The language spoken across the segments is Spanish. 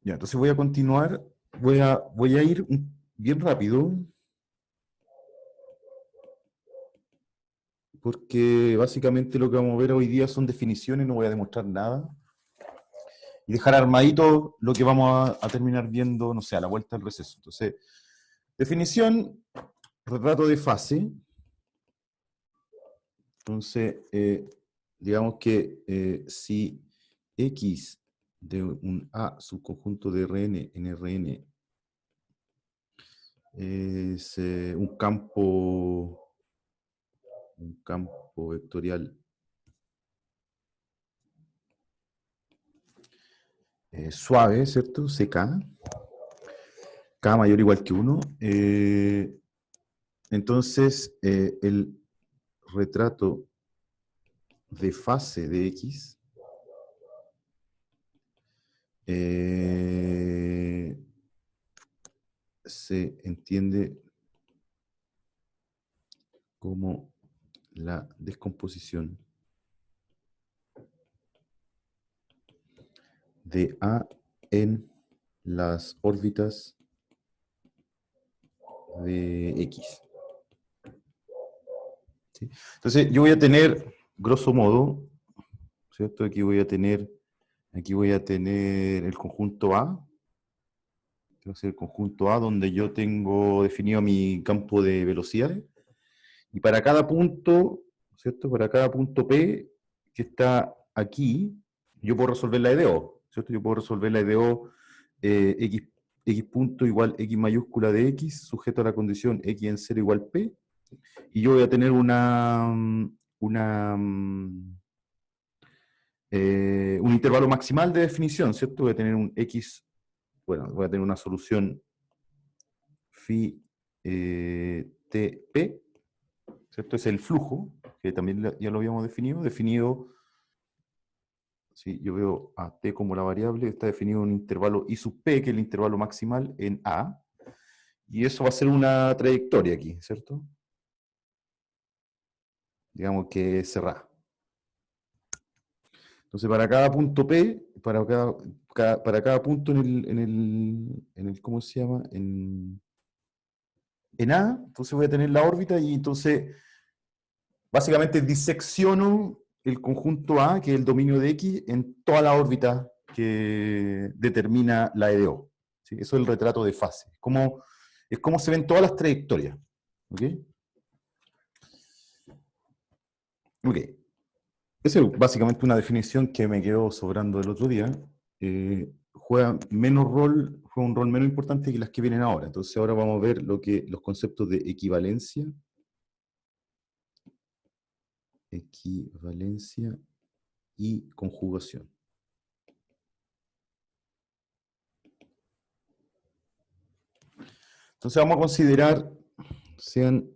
Ya, entonces voy a continuar, voy a ir bien rápido, porque básicamente lo que vamos a ver hoy día son definiciones, no voy a demostrar nada. Y dejar armadito lo que vamos a terminar viendo, no sé, a la vuelta del receso. Entonces, definición, retrato de fase. Entonces, digamos que si X de un A subconjunto de Rn en Rn es un campo vectorial suave, ¿cierto? CK, K mayor o igual que 1. Entonces, el retrato de fase de X se entiende como la descomposición de A en las órbitas de X. ¿Sí? Entonces, yo voy a tener, grosso modo, ¿cierto? Aquí voy a tener el conjunto A, que va a ser el conjunto A, donde yo tengo definido mi campo de velocidades, y para cada punto, ¿cierto? Para cada punto P que está aquí, yo puedo resolver la EDO, ¿cierto? Yo puedo resolver la EDO X, X punto igual X mayúscula de X, sujeto a la condición X en 0 igual P, y yo voy a tener un intervalo maximal de definición, ¿cierto? Voy a tener un X, bueno, voy a tener una solución phi TP, ¿cierto? Es el flujo, que también ya lo habíamos definido, si yo veo a t como la variable, está definido un intervalo I sub p, que es el intervalo maximal en A, y eso va a ser una trayectoria aquí, ¿cierto? Digamos que es cerrada. Entonces, para cada punto P, para cada punto en el ¿cómo se llama? En A, entonces voy a tener la órbita y entonces básicamente disecciono el conjunto A, que es el dominio de X, en toda la órbita que determina la EDO. ¿Sí? Eso es el retrato de fase. Es como se ven todas las trayectorias. ¿Ok? Ok. Esa es básicamente una definición que me quedó sobrando el otro día. Juega un rol menos importante que las que vienen ahora. Entonces ahora vamos a ver los conceptos de equivalencia y conjugación. Entonces vamos a considerar, sean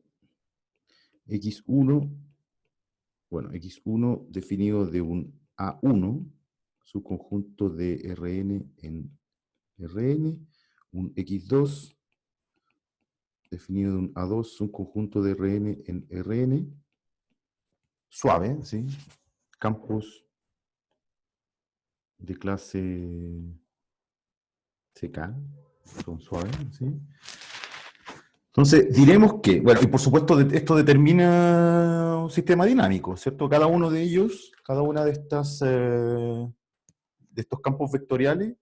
X1, bueno, X1 definido de un A1, subconjunto de Rn en Rn, un X2 definido de un A2, un conjunto de Rn en Rn, suave, ¿sí? Campos de clase CK, son suaves, ¿sí? Entonces, diremos que, bueno, y por supuesto esto determina un sistema dinámico, ¿cierto? Cada uno de ellos, cada una de estos campos vectoriales,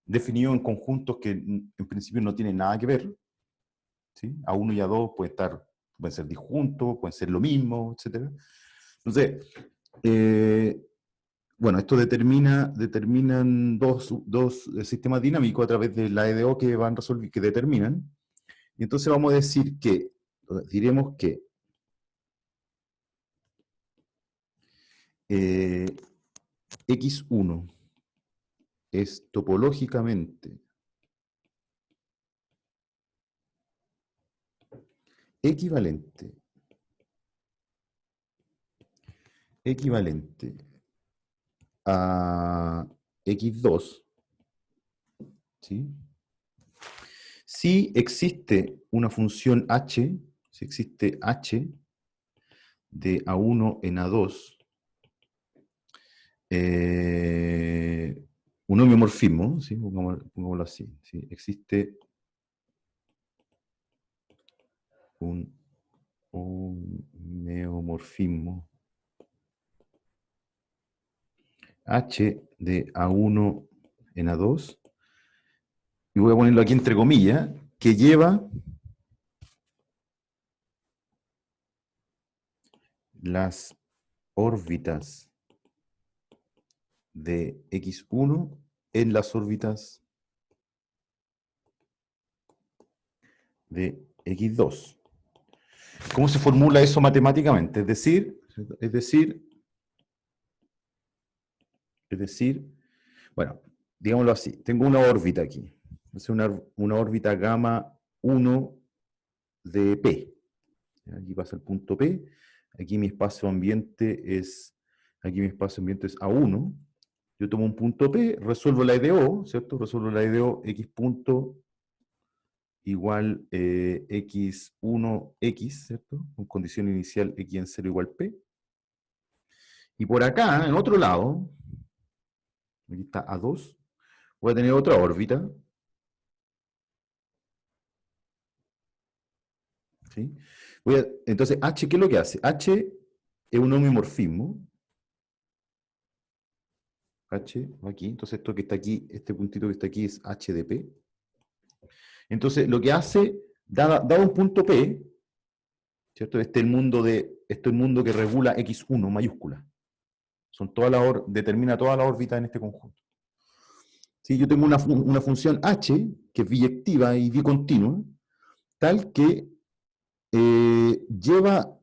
definidos en conjuntos que en principio no tienen nada que ver, ¿sí? A1 y A2 pueden ser disjuntos, pueden ser lo mismo, etc. Entonces, bueno, esto determinan dos sistemas dinámicos a través de la EDO que van a resolver, que determinan. Y entonces vamos a decir que, diremos que X1 es topológicamente equivalente a X2, ¿sí? Si existe una función h, si existe h de A1 en A2, un homeomorfismo, ¿sí? Pongámoslo así, ¿sí? Existe un homeomorfismo H de A1 en A2, y voy a ponerlo aquí entre comillas, que lleva las órbitas de X1 en las órbitas de X2. ¿Cómo se formula eso matemáticamente? Es decir, bueno, digámoslo así, tengo una órbita aquí. Es una órbita gamma 1 de P. Aquí pasa el punto P. Aquí mi espacio ambiente es A1. Yo tomo un punto P, resuelvo la EDO, ¿cierto? Resuelvo la EDO X punto igual X1X, ¿cierto? Con condición inicial X en 0 igual P. Y por acá, en otro lado, aquí está A2, voy a tener otra órbita, ¿sí? Entonces, H, ¿qué es lo que hace? H es un homeomorfismo. H, aquí, entonces esto que está aquí, este puntito que está aquí es H de P. Entonces, lo que hace, dado un punto P, ¿cierto? Este es el mundo que regula X1 mayúscula. Determina toda la órbita en este conjunto. ¿Sí? Yo tengo una función H, que es biyectiva y bicontinua, tal que lleva,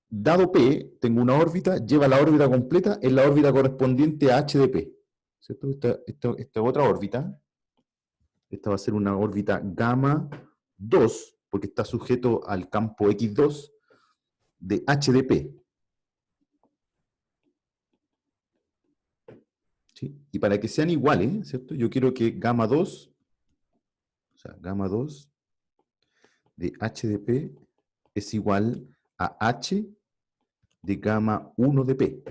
dado P, tengo una órbita, lleva la órbita completa en la órbita correspondiente a H de P. ¿Cierto? Esta otra órbita, esta va a ser una órbita gamma 2, porque está sujeto al campo X2 de H de P. ¿Sí? Y para que sean iguales, ¿cierto? Yo quiero que gamma 2, o sea, gamma 2 de H de P es igual a H de gamma 1 de P.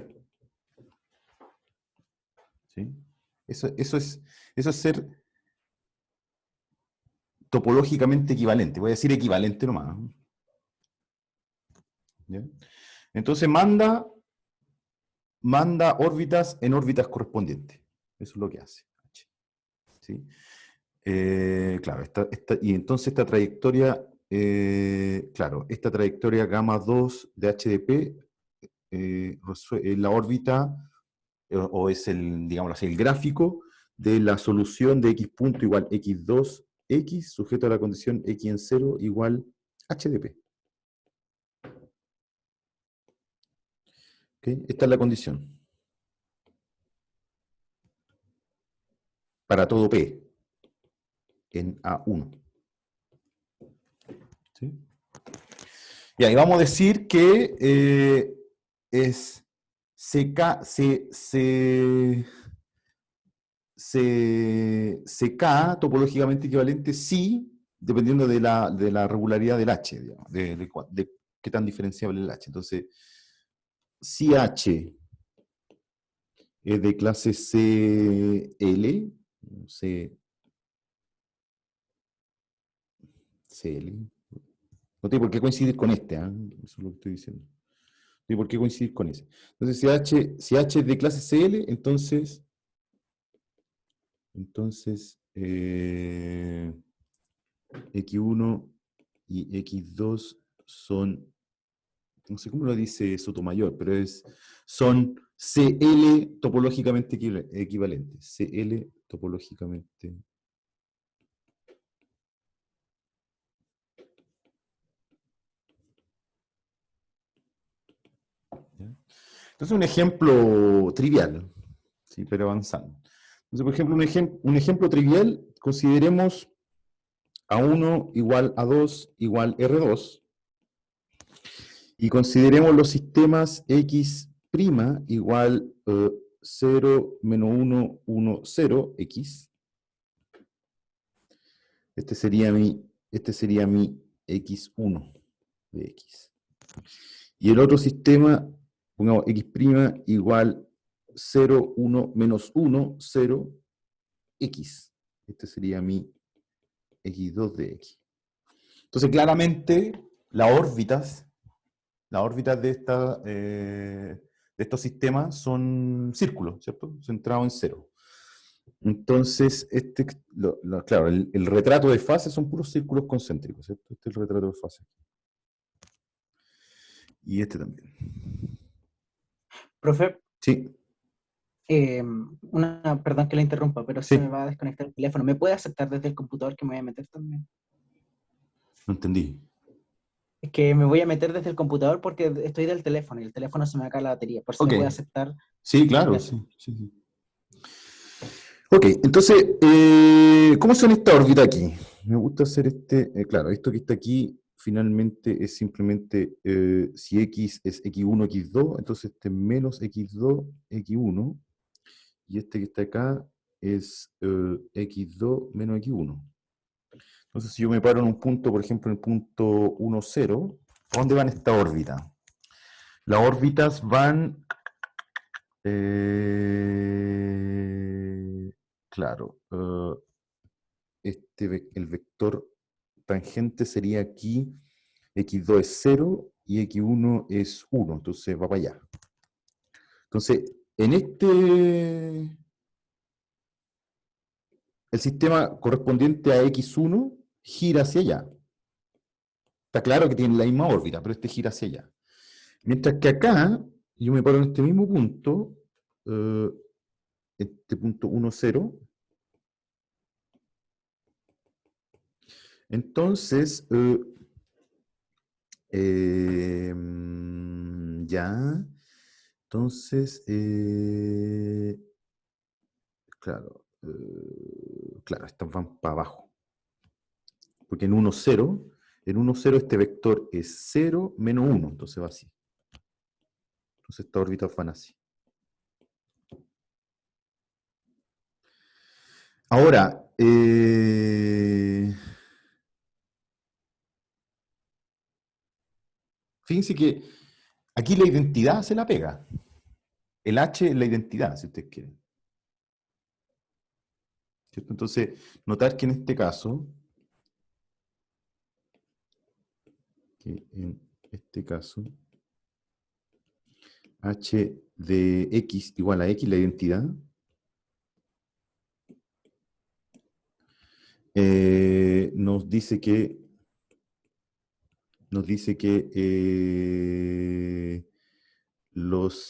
¿Sí? Eso es ser topológicamente equivalente. Voy a decir equivalente nomás. ¿Ya? Entonces manda órbitas en órbitas correspondientes. Eso es lo que hace. ¿Sí? Claro, y entonces esta trayectoria, claro, esta trayectoria gamma 2 de HDP la órbita, o es digamos así, el gráfico de la solución de x punto igual x2x sujeto a la condición x en 0 igual HDP. ¿Okay? Esta es la condición. Para todo P en A1. ¿Sí? Y ahí vamos a decir que es CK topológicamente equivalente si, dependiendo de la regularidad del H, digamos, de qué tan diferenciable es el H. Entonces, si H es de clase CL, CL, no tiene por qué coincidir con este, ¿eh? Eso es lo que estoy diciendo. No tiene por qué coincidir con ese. Entonces, si H es de clase CL, entonces X1 y X2 son, no sé cómo lo dice Sotomayor, pero son CL topológicamente equivalentes. CL topológicamente. ¿Ya? Entonces, un ejemplo trivial, ¿sí? Pero avanzando. Entonces, por ejemplo, un ejemplo trivial, consideremos A1 igual A2 igual R2, y consideremos los sistemas X' igual 0, menos 1, 1, 0, X. Este sería mi X1 de X. Y el otro sistema, pongamos X' igual 0, 1, menos 1, 0, x. Este sería mi x2 de x. Entonces, claramente, las órbitas de estos sistemas son círculos, ¿cierto? Centrados en cero. Entonces, claro, el retrato de fase son puros círculos concéntricos, ¿cierto? Este es el retrato de fase. Y este también. Profe, Sí, perdón que la interrumpa, pero se me sí, va a desconectar el teléfono. ¿Me puede aceptar desde el computador que me voy a meter también? no entendí. Es que me voy a meter desde el computador porque estoy del teléfono y el teléfono se me acaba la batería. Por si Ok, me puede aceptar sí, de claro, inmediato. sí, sí, sí. Ok, entonces, ¿cómo son esta órbita aquí? Me gusta hacer claro, esto que está aquí finalmente es simplemente, si x es x1, x2, entonces este menos x2, x1, y este que está acá es x2 menos x1. Entonces, si yo me paro en un punto, por ejemplo, en el punto 1, 0, ¿a dónde van esta órbita? Las órbitas van, claro, el vector tangente sería aquí, x2 es 0 y x1 es 1, entonces va para allá. Entonces, el sistema correspondiente a x1 gira hacia allá. Está claro que tiene la misma órbita, pero este gira hacia allá. Mientras que acá, yo me paro en este mismo punto, eh, este punto 1, 0, entonces, ya, entonces, claro, claro, estas van para abajo. Porque en 1, 0, este vector es 0 menos 1, entonces va así. Entonces estas órbitas van así. Ahora, fíjense que aquí la identidad se la pega. El H es la identidad, si ustedes quieren. ¿Cierto? Entonces, notar que en este caso, H de X igual a X, la identidad, nos dice que los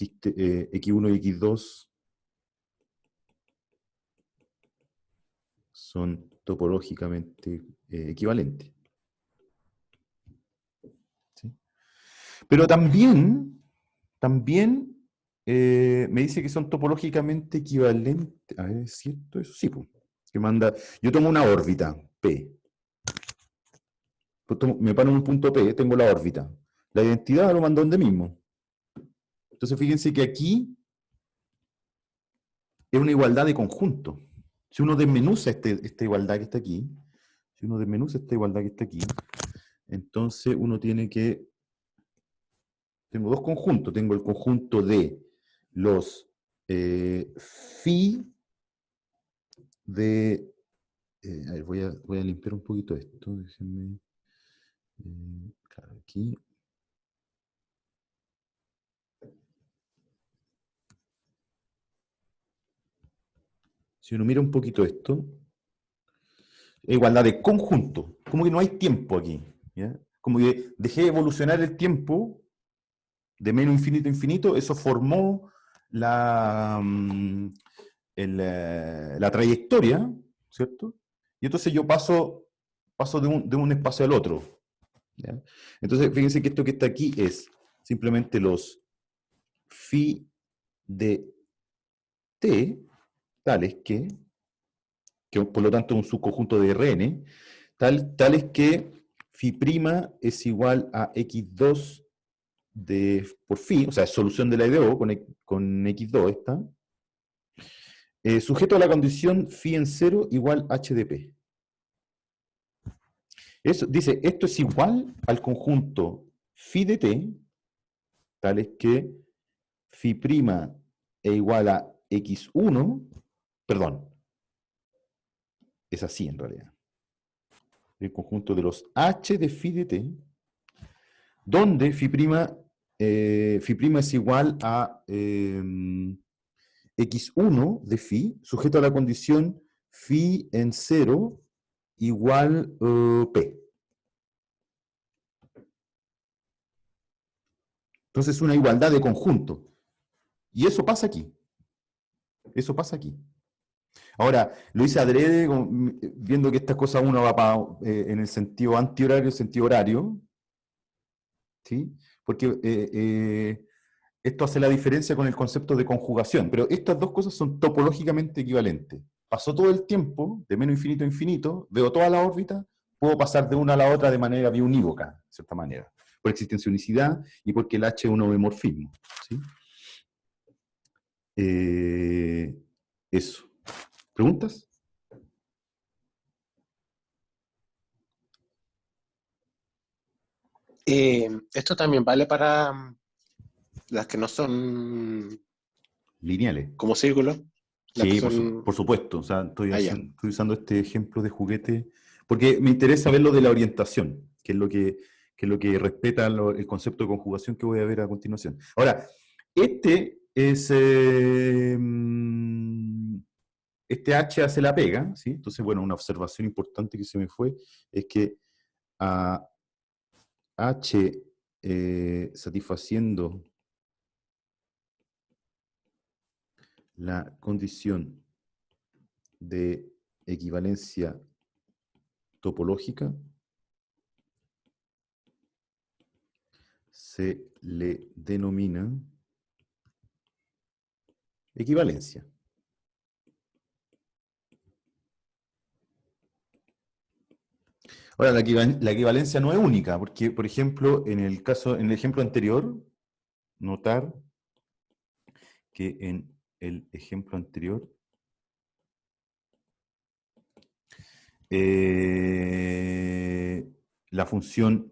X1 y X2 son topológicamente equivalentes. ¿Sí? Pero también me dice que son topológicamente equivalentes. A ver, ¿es cierto eso? Sí, pues. Yo tomo una órbita, P. Me paro en un punto P, tengo la órbita. La identidad lo mando donde mismo. Entonces fíjense que aquí es una igualdad de conjunto. Si uno desmenuza esta igualdad que está aquí, entonces uno tiene que... Tengo dos conjuntos. Tengo el conjunto de los phi de... a ver, voy a limpiar un poquito esto. Déjenme... claro, aquí. Si uno mira un poquito esto, igualdad de conjunto. Como que no hay tiempo aquí. ¿Ya? Como que dejé de evolucionar el tiempo de menos infinito a infinito, eso formó la trayectoria, ¿cierto? Y entonces yo paso de un espacio al otro. ¿Ya? Entonces, fíjense que esto que está aquí es simplemente los phi de t, tales que por lo tanto es un subconjunto de Rn, tales que phi' es igual a x2 por phi, o sea, solución de la IDO con x2 esta, sujeto a la condición phi en 0 igual h de p. Eso, dice, esto es igual al conjunto phi de t, tales que phi' es igual a x1, perdón, es así en realidad. El conjunto de los h de phi de t, donde phi' es igual a x1 de phi, sujeto a la condición phi en 0 igual p. Entonces es una igualdad de conjunto. Y eso pasa aquí. Eso pasa aquí. Ahora, lo hice adrede, viendo que esta cosa uno va en el sentido antihorario, sentido horario, ¿sí? Porque esto hace la diferencia con el concepto de conjugación, pero estas dos cosas son topológicamente equivalentes. Pasó todo el tiempo, de menos infinito a infinito, veo toda la órbita, puedo pasar de una a la otra de manera biunívoca, de cierta manera, por existencia de unicidad y porque el H es un homomorfismo, ¿sí? Eso. ¿Preguntas? Esto también vale para las que no son Lineales. como círculos, las que Sí, son por supuesto. O sea, allá. estoy usando este ejemplo de juguete porque me interesa ver lo de la orientación, que es lo que respeta el concepto de conjugación que voy a ver a continuación. Ahora, este es... este H hace la pega, ¿sí? Entonces, bueno, una observación importante que se me fue es que a H satisfaciendo la condición de equivalencia topológica se le denomina equivalencia. Ahora, la equivalencia no es única, porque, por ejemplo, en el ejemplo anterior, notar que en el ejemplo anterior, la función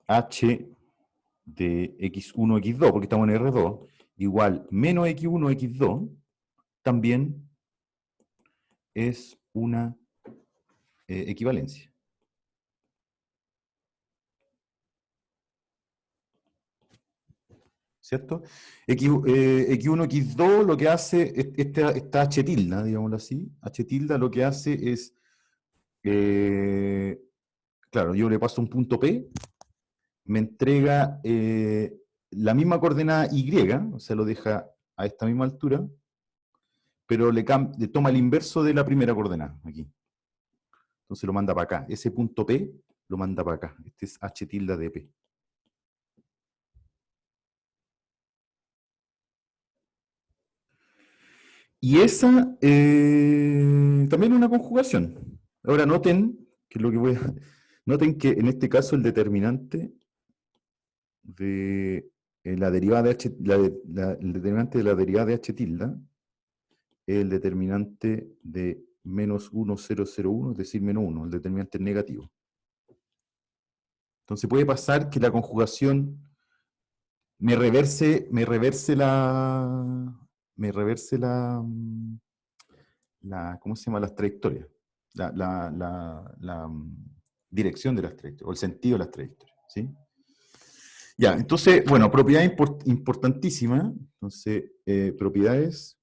h de x1, x2, porque estamos en R2, igual menos x1, x2, también es una equivalencia. ¿Cierto? X1, X2 lo que hace, esta H tilde, digámoslo así, H tilde lo que hace es, claro, yo le paso un punto P, me entrega la misma coordenada Y, o sea, lo deja a esta misma altura, pero le toma el inverso de la primera coordenada, aquí. Entonces lo manda para acá. Ese punto P lo manda para acá. Este es H tilde de P. Y esa también es una conjugación. Ahora noten que lo que noten que en este caso el determinante de la derivada de H, el determinante de la derivada de H tilde es el determinante de menos 1001, es decir, menos 1, el determinante es negativo. Entonces puede pasar que la conjugación me reverse ¿cómo se llama? Las trayectorias, la dirección de las trayectorias, o el sentido de las trayectorias, ¿sí? Ya, entonces, bueno, propiedad importantísima, entonces, propiedades,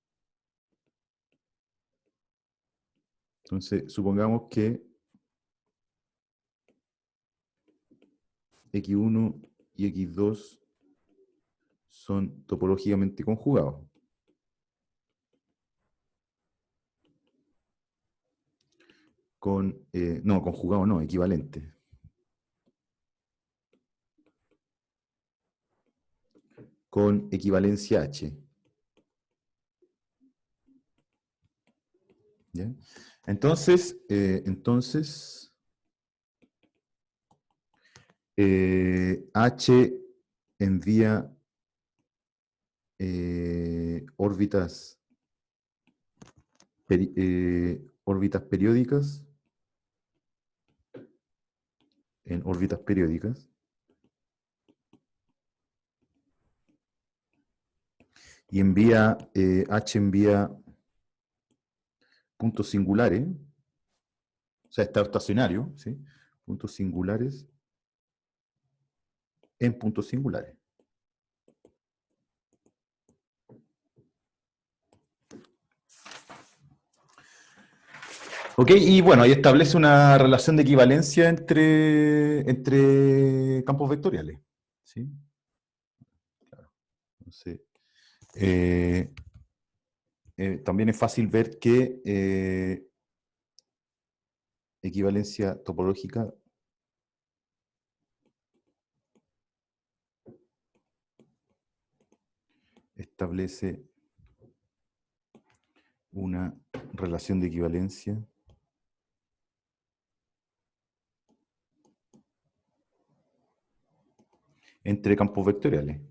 entonces, supongamos que x1 y x2 son topológicamente conjugados. No, conjugado no, equivalente. Con equivalencia H. ¿Ya? Entonces, H envía órbitas periódicas en órbitas periódicas y envía, H envía puntos singulares, o sea, está estacionario, ¿sí? Puntos singulares en puntos singulares. Ok, y bueno, ahí establece una relación de equivalencia entre campos vectoriales. ¿Sí? Claro. Entonces, eh, también es fácil ver que equivalencia topológica establece una relación de equivalencia entre campos vectoriales.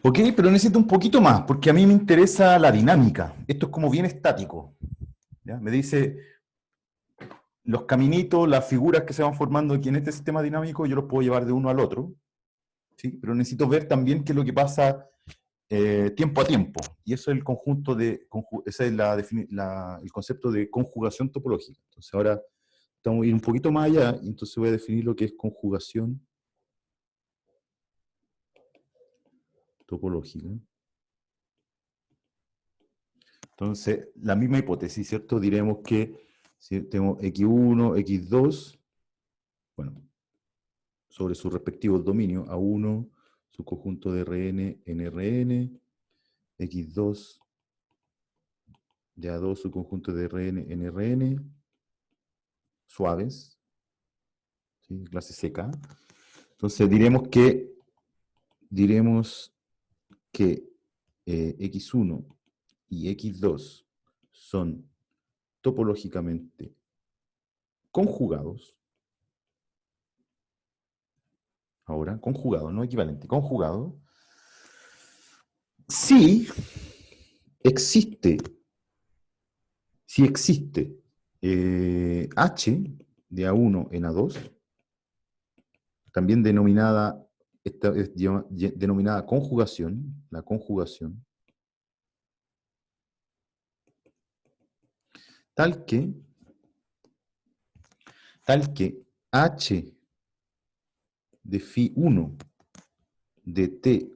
Ok, pero necesito un poquito más, porque a mí me interesa la dinámica. Esto es como bien estático. ¿Ya? Me dice, los caminitos, las figuras que se van formando aquí en este sistema dinámico, yo los puedo llevar de uno al otro, ¿sí? Pero necesito ver también qué es lo que pasa tiempo a tiempo. Y eso es el conjunto de, ese es el concepto de conjugación topológica. Entonces ahora estamos a ir un poquito más allá, y entonces voy a definir lo que es conjugación topológica. Entonces, la misma hipótesis, ¿cierto? Diremos que si tengo X1, X2, bueno, sobre sus respectivos dominios, A1, su conjunto de Rn en Rn, X2, de A2, su conjunto de Rn en Rn, suaves, ¿sí? Clase seca. Entonces diremos que X1 y X2 son topológicamente conjugados. Ahora, conjugado, no equivalente, conjugado. Sí existe, si existe H de A1 en A2, también denominada, esta es denominada conjugación, la conjugación, tal que H de phi 1 de t,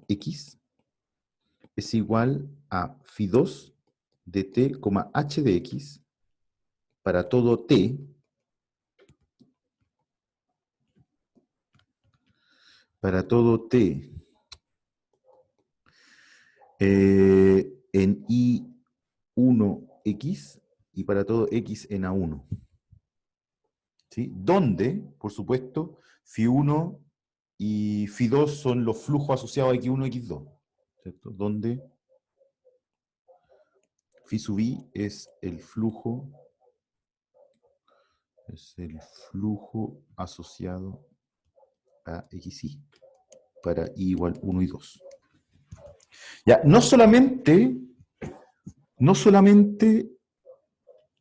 x es igual a phi 2 de t, h de x para todo t, en I1x y para todo x en A1. ¿Sí? Donde, por supuesto, phi1 y phi2 son los flujos asociados a x1 y x2. ¿Cierto? Donde phi sub i es el flujo asociado a xi para i igual 1 y 2. Ya, no solamente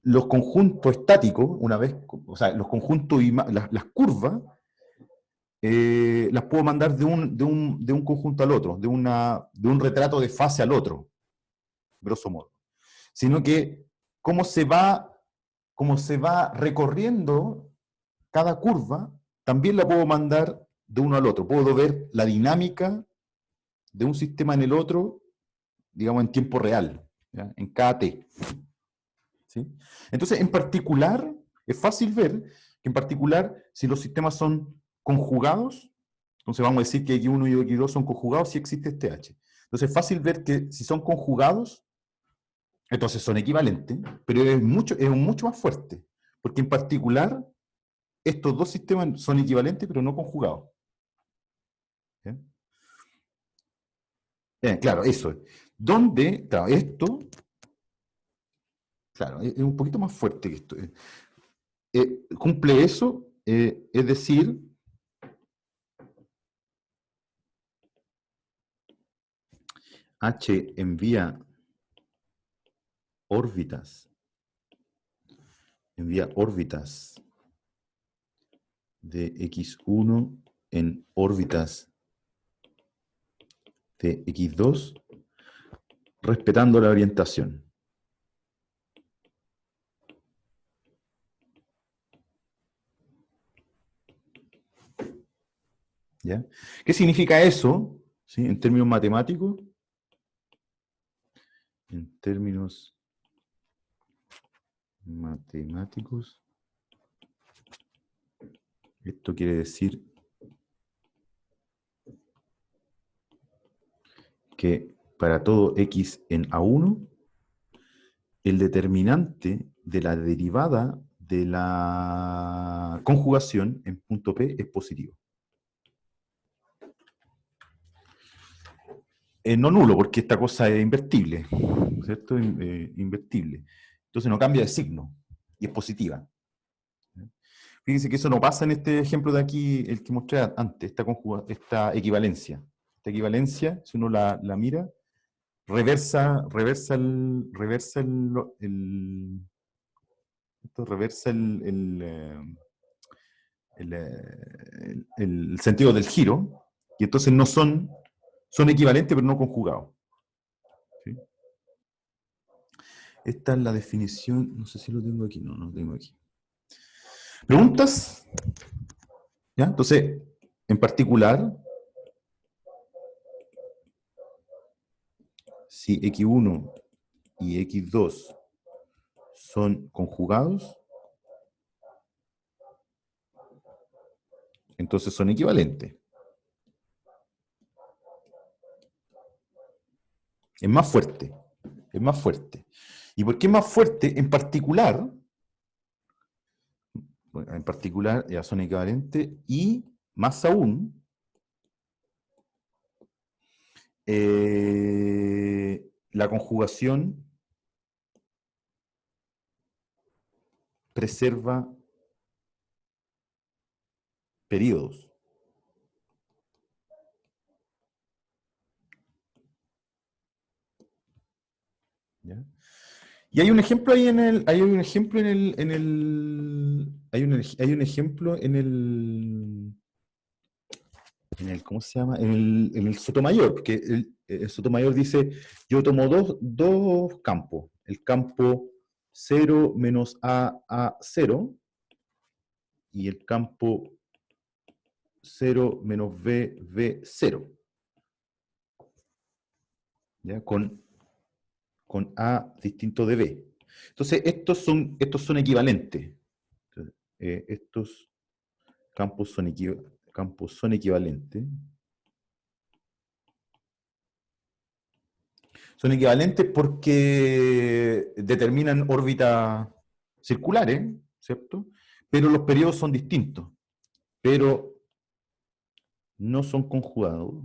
los conjuntos estáticos, una vez, o sea, los conjuntos y las curvas, las puedo mandar de un conjunto al otro, de un retrato de fase al otro, grosso modo. Sino que cómo se va recorriendo cada curva, también la puedo mandar de uno al otro. Puedo ver la dinámica de un sistema en el otro, digamos, en tiempo real, ¿ya? En cada t. ¿Sí? Entonces, en particular, es fácil ver que en particular, si los sistemas son conjugados, entonces vamos a decir que X1 y X2 son conjugados si existe este H. Entonces es fácil ver que si son conjugados, entonces son equivalentes, pero es mucho más fuerte, porque en particular estos dos sistemas son equivalentes pero no conjugados. ¿Bien? Claro, eso es. Donde, claro, esto, claro, es un poquito más fuerte que esto. Cumple eso, es decir, H envía órbitas de x1 en órbitas de x2, respetando la orientación. ¿Ya? ¿Qué significa eso? ¿Sí? En términos matemáticos. En términos matemáticos, esto quiere decir que para todo x en A1, el determinante de la derivada de la conjugación en punto P es positivo. No nulo, porque esta cosa es invertible, ¿cierto? Invertible. Entonces no cambia de signo y es positiva. Fíjense que eso no pasa en este ejemplo de aquí, el que mostré antes, esta equivalencia. Esta equivalencia, si uno la mira, reversa el sentido del giro, y entonces son equivalentes pero no conjugados. ¿Sí? Esta es la definición, no sé si lo tengo aquí, no lo tengo aquí. ¿Preguntas? ¿Ya? Entonces, en particular, si x1 y x2 son conjugados, entonces son equivalentes. Es más fuerte. Es más fuerte. ¿Y por qué es más fuerte? En particular, ya son equivalentes, y más aún, la conjugación preserva periodos. ¿Ya? Y hay un ejemplo ahí hay un ejemplo hay un ejemplo ¿cómo se llama? En el Sotomayor, porque el Sotomayor dice, yo tomo dos campos, el campo 0 menos a 0 y el campo 0 menos b 0, ¿ya? Con a distinto de b. Entonces, estos son equivalentes. Estos campos son equivalentes. Son equivalentes porque determinan órbitas circulares, ¿cierto? Pero los periodos son distintos. Pero no son conjugados,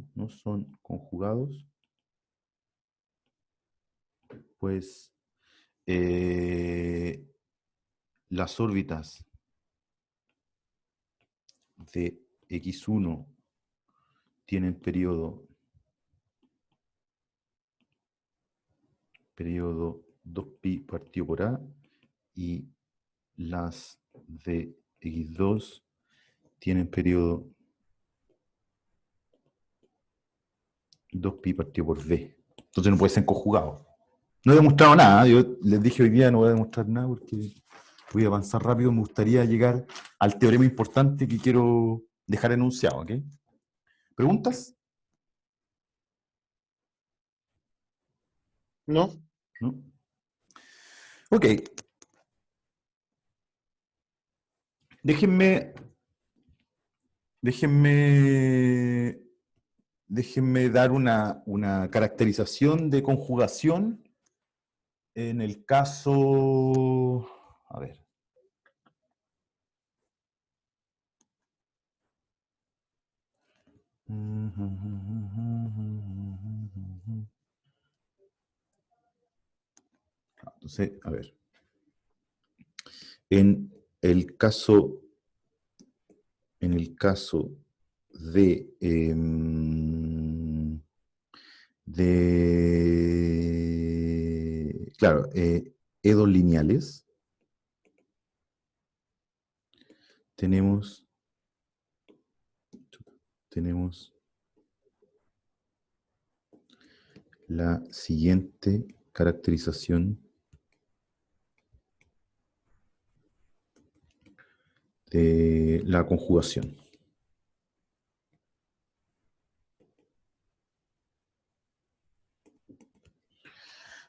pues las órbitas de x1 tienen periodo 2pi partido por a, y las de x2 tienen periodo 2pi partido por b. Entonces no puede ser conjugado. No he demostrado nada, yo les dije hoy día no voy a demostrar nada porque voy a avanzar rápido, me gustaría llegar al teorema importante que quiero dejar enunciado, ¿ok? ¿Preguntas? ¿No? ¿No? Ok. Déjenme dar una caracterización de conjugación en el caso, a ver. Entonces, a ver. En el caso de, claro, edos lineales, tenemos tenemos la siguiente caracterización de la conjugación.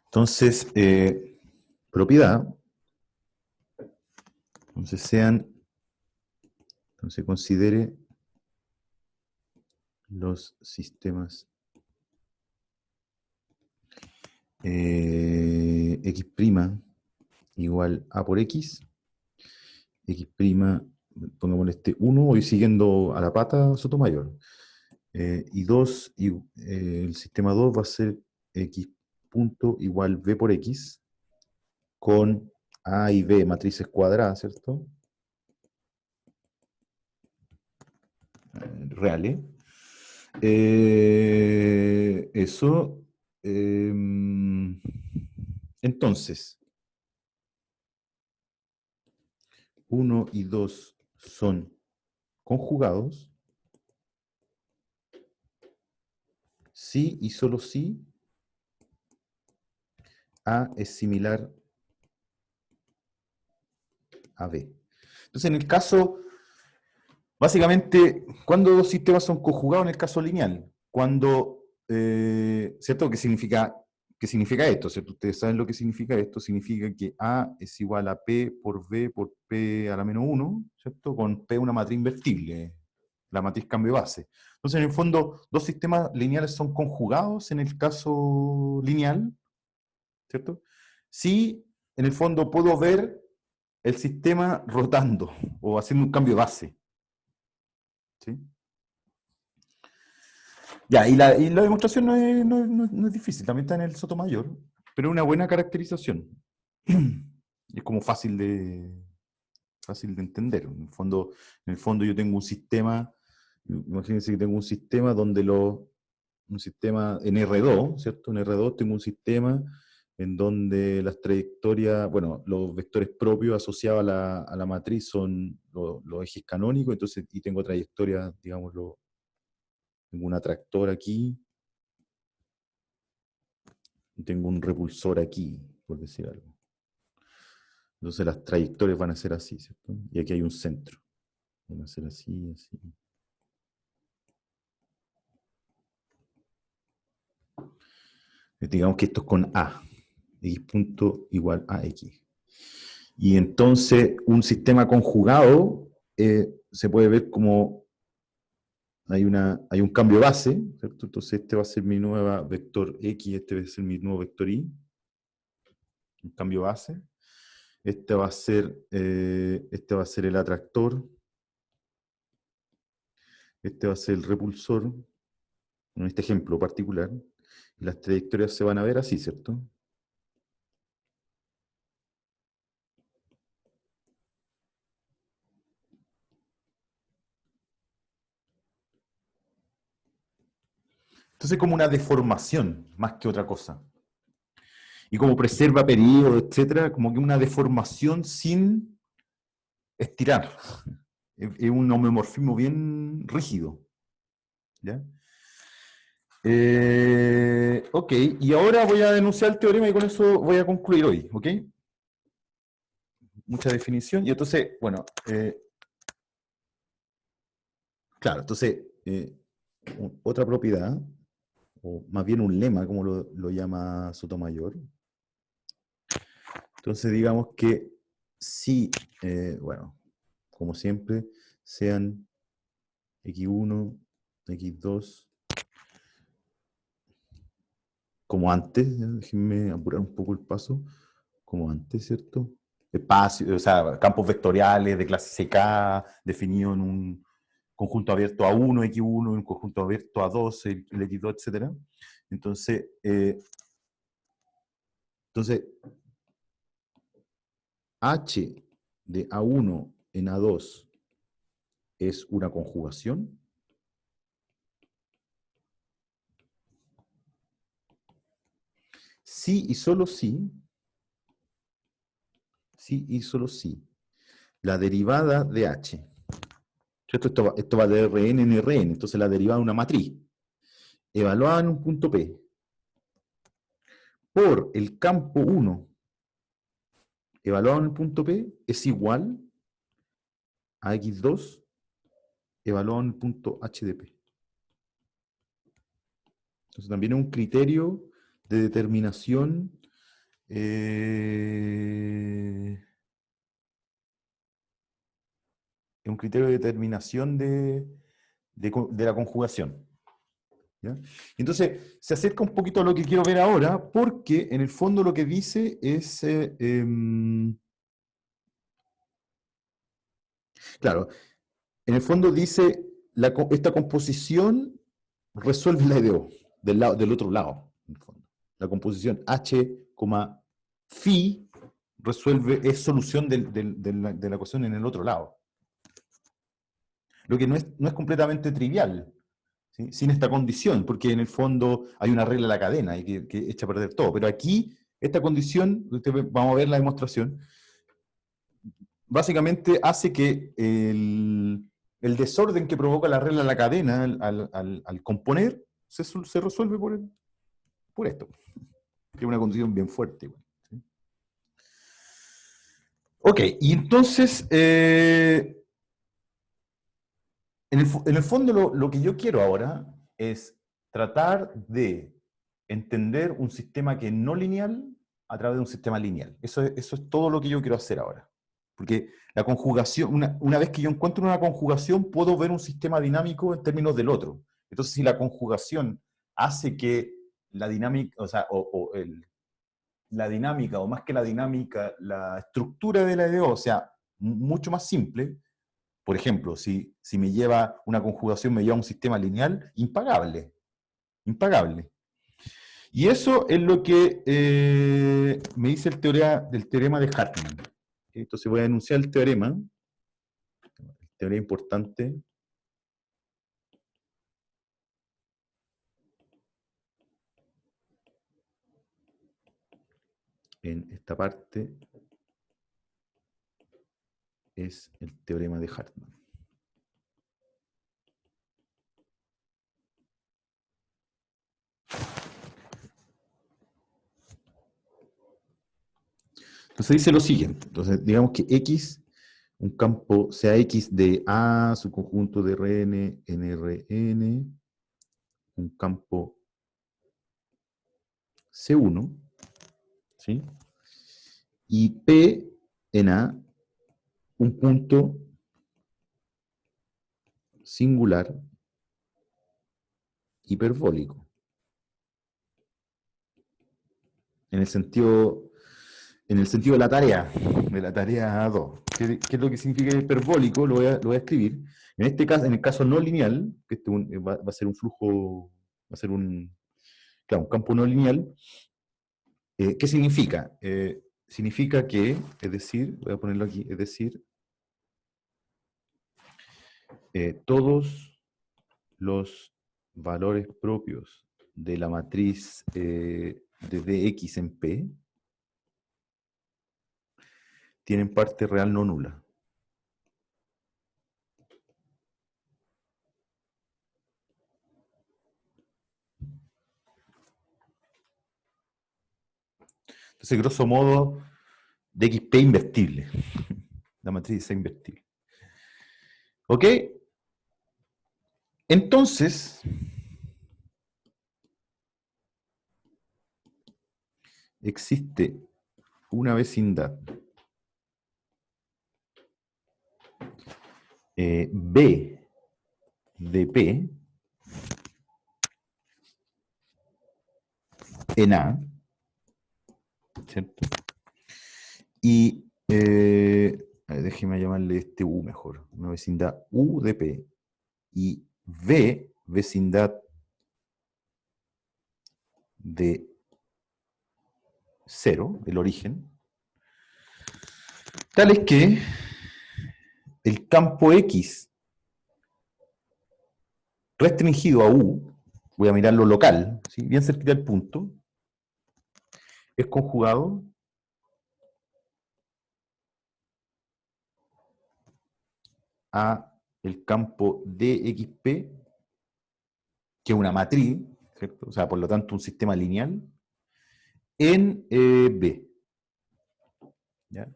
Entonces, propiedad, entonces considere los sistemas x' igual a por x, x', pongamos este 1, voy siguiendo a la pata Sotomayor, y 2, el sistema 2 va a ser x punto igual b por x, con a y b matrices cuadradas, ¿cierto? Reales. Eso. Entonces, 1 y 2 son conjugados. Si y solo si A es similar a B. Entonces, en el caso, básicamente, cuando dos sistemas son conjugados en el caso lineal, cuando, ¿cierto? ¿Qué significa esto? ¿Cierto? Ustedes saben lo que significa esto. Significa que A es igual a P por B por P a la menos 1, ¿cierto? Con P una matriz invertible, la matriz cambio base. Entonces, en el fondo, dos sistemas lineales son conjugados en el caso lineal, ¿cierto? Si, en el fondo, puedo ver el sistema rotando o haciendo un cambio de base. ¿Sí? Ya, y la demostración no es difícil, también está en el Sotomayor, pero es una buena caracterización. Es como fácil de entender. En el fondo yo tengo un sistema, imagínense que tengo un sistema donde un sistema en R2, ¿cierto? En R2 tengo un sistema en donde las trayectorias, bueno, los vectores propios asociados a la matriz son los ejes canónicos, entonces, y tengo trayectoria, digámoslo, tengo un atractor aquí, y tengo un repulsor aquí, por decir algo. Entonces las trayectorias van a ser así, ¿cierto? Y aquí hay un centro. Van a ser así, así. Digamos que esto es con A. X punto igual a X. Y entonces un sistema conjugado se puede ver como hay un cambio base, ¿cierto? Entonces este va a ser mi nueva vector X, este va a ser mi nuevo vector Y. Un cambio base. Este va a ser el atractor. Este va a ser el repulsor, en este ejemplo particular. Y las trayectorias se van a ver así, ¿cierto? Entonces como una deformación, más que otra cosa. Y como preserva periodos, etcétera, como que una deformación sin estirar. Es un homeomorfismo bien rígido. ¿Ya? Ok, y ahora voy a denunciar el teorema y con eso voy a concluir hoy, ¿ok? Mucha definición. Y entonces, bueno, claro, entonces, otra propiedad, o más bien un lema, como lo llama Sotomayor. Entonces, digamos que si, bueno, como siempre, sean x1, x2, como antes, déjenme apurar un poco el paso, como antes, ¿cierto? Espacio, o sea, campos vectoriales de clase CK definidos en un conjunto abierto A1, X1, un conjunto abierto A2, el X2, etc. Entonces, H de A1 en A2 es una conjugación. Sí y solo sí, la derivada de H ¿cierto? Esto va de Rn en Rn, entonces la derivada de una matriz, evaluada en un punto P, por el campo 1, evaluado en el punto P, es igual a x2, evaluado en el punto H de P. Entonces también es un criterio de determinación es un criterio de determinación de la conjugación. ¿Ya? Entonces, se acerca un poquito a lo que quiero ver ahora, porque en el fondo lo que dice es, claro, en el fondo dice, esta composición resuelve la EDO, del otro lado, en el fondo. La composición H, phi resuelve, es solución de la ecuación en el otro lado. Lo que no es completamente trivial, ¿sí? Sin esta condición, porque en el fondo hay una regla de la cadena y que echa a perder todo. Pero aquí, esta condición, vamos a ver la demostración, básicamente hace que el desorden que provoca la regla de la cadena al componer se resuelve por esto, que es una condición bien fuerte. ¿Sí? Ok, y entonces, en el fondo lo que yo quiero ahora es tratar de entender un sistema que es no lineal a través de un sistema lineal. Eso es todo lo que yo quiero hacer ahora. Porque la conjugación, una vez que yo encuentro una conjugación, puedo ver un sistema dinámico en términos del otro. Entonces, si la conjugación hace que la dinámica, o sea, la dinámica, o más que la dinámica, la estructura de la EDO sea mucho más simple, por ejemplo, si me lleva una conjugación, me lleva a un sistema lineal, impagable. Impagable. Y eso es lo que me dice el teorema de Hartmann. Entonces voy a enunciar el teorema importante. En esta parte es el teorema de Hartmann. Entonces dice lo siguiente. Entonces, digamos que X, un campo, sea X de A, su conjunto de Rn, nRn, un campo C1, ¿sí? Y P en A, un punto singular hiperbólico. En el sentido de la tarea 2. ¿Qué es lo que significa hiperbólico? Lo voy a escribir. En este caso, en el caso no lineal, que va a ser un flujo, va a ser claro, un campo no lineal, ¿qué significa? Significa que, es decir, voy a ponerlo aquí, es decir, todos los valores propios de la matriz de dx en P tienen parte real no nula. Entonces, grosso modo, de XP invertible. La matriz es invertible. ¿Ok? Entonces, existe una vecindad B de P en A, ¿cierto? Y déjeme llamarle este U mejor, una vecindad U de P y V vecindad de 0, el origen, tal es que el campo X restringido a U, voy a mirarlo local, ¿sí? Bien cerquita del punto, es conjugado a el campo DXP, que es una matriz, ¿cierto? O sea, por lo tanto, un sistema lineal, en B. ¿Ya?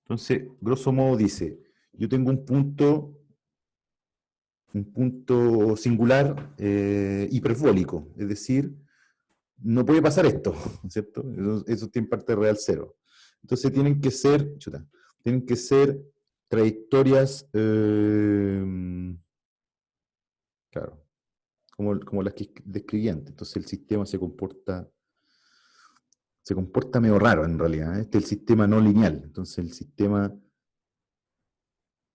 Entonces, grosso modo dice, yo tengo un punto singular hiperbólico, es decir, no puede pasar esto, ¿cierto? Eso tiene parte real cero. Entonces tienen que ser trayectorias, claro, como las que describí antes. Entonces el sistema se comporta medio raro en realidad, ¿eh? Este es el sistema no lineal. Entonces el sistema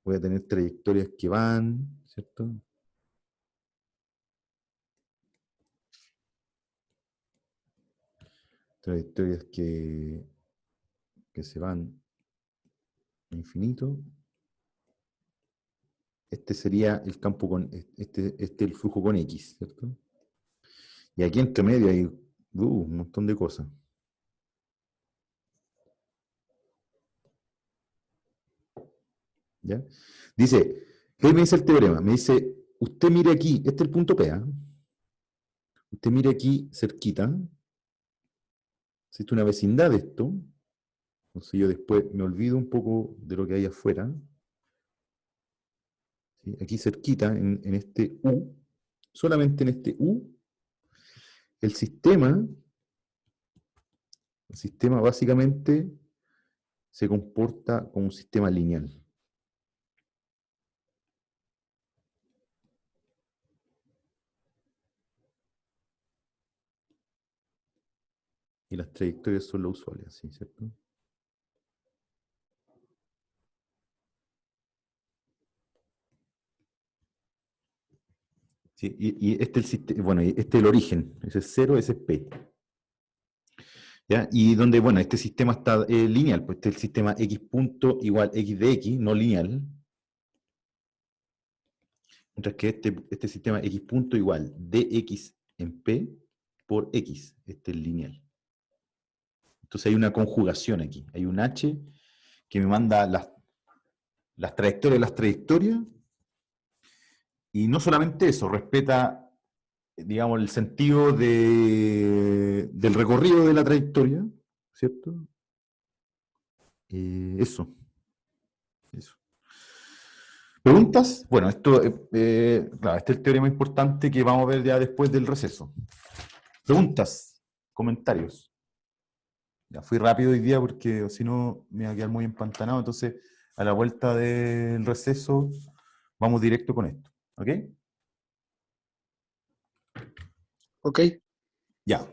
voy a tener trayectorias que van, ¿cierto? Trayectorias que se van a infinito. Este sería el campo con, el flujo con X, ¿cierto? Y aquí entre medio hay un montón de cosas. ¿Ya? Dice, ¿qué me dice el teorema? Me dice, usted mire aquí, este es el punto P, ¿eh? Usted mire aquí cerquita, existe una vecindad de esto, entonces yo después me olvido un poco de lo que hay afuera. ¿Sí? Aquí cerquita, en este U, solamente en este U, el sistema básicamente se comporta como un sistema lineal. Y las trayectorias son las usuales, ¿sí? ¿Cierto? Sí, y este es el sistema, bueno, este es el origen, ese es 0, ese es P. ¿Ya? Y donde, bueno, este sistema está lineal, pues este es el sistema X punto igual X de X, no lineal. Mientras que este sistema X punto igual dx en P por X, este es lineal. Entonces hay una conjugación aquí, hay un H que me manda las trayectorias de las trayectorias, y no solamente eso, respeta, digamos, el sentido del recorrido de la trayectoria, ¿cierto? Eso. ¿Preguntas? Bueno, esto, claro, este es el teorema importante que vamos a ver ya después del receso. ¿Preguntas? ¿Comentarios? Ya fui rápido hoy día porque si no me iba a quedar muy empantanado, entonces a la vuelta del receso vamos directo con esto. ¿Ok? Ok. Ya.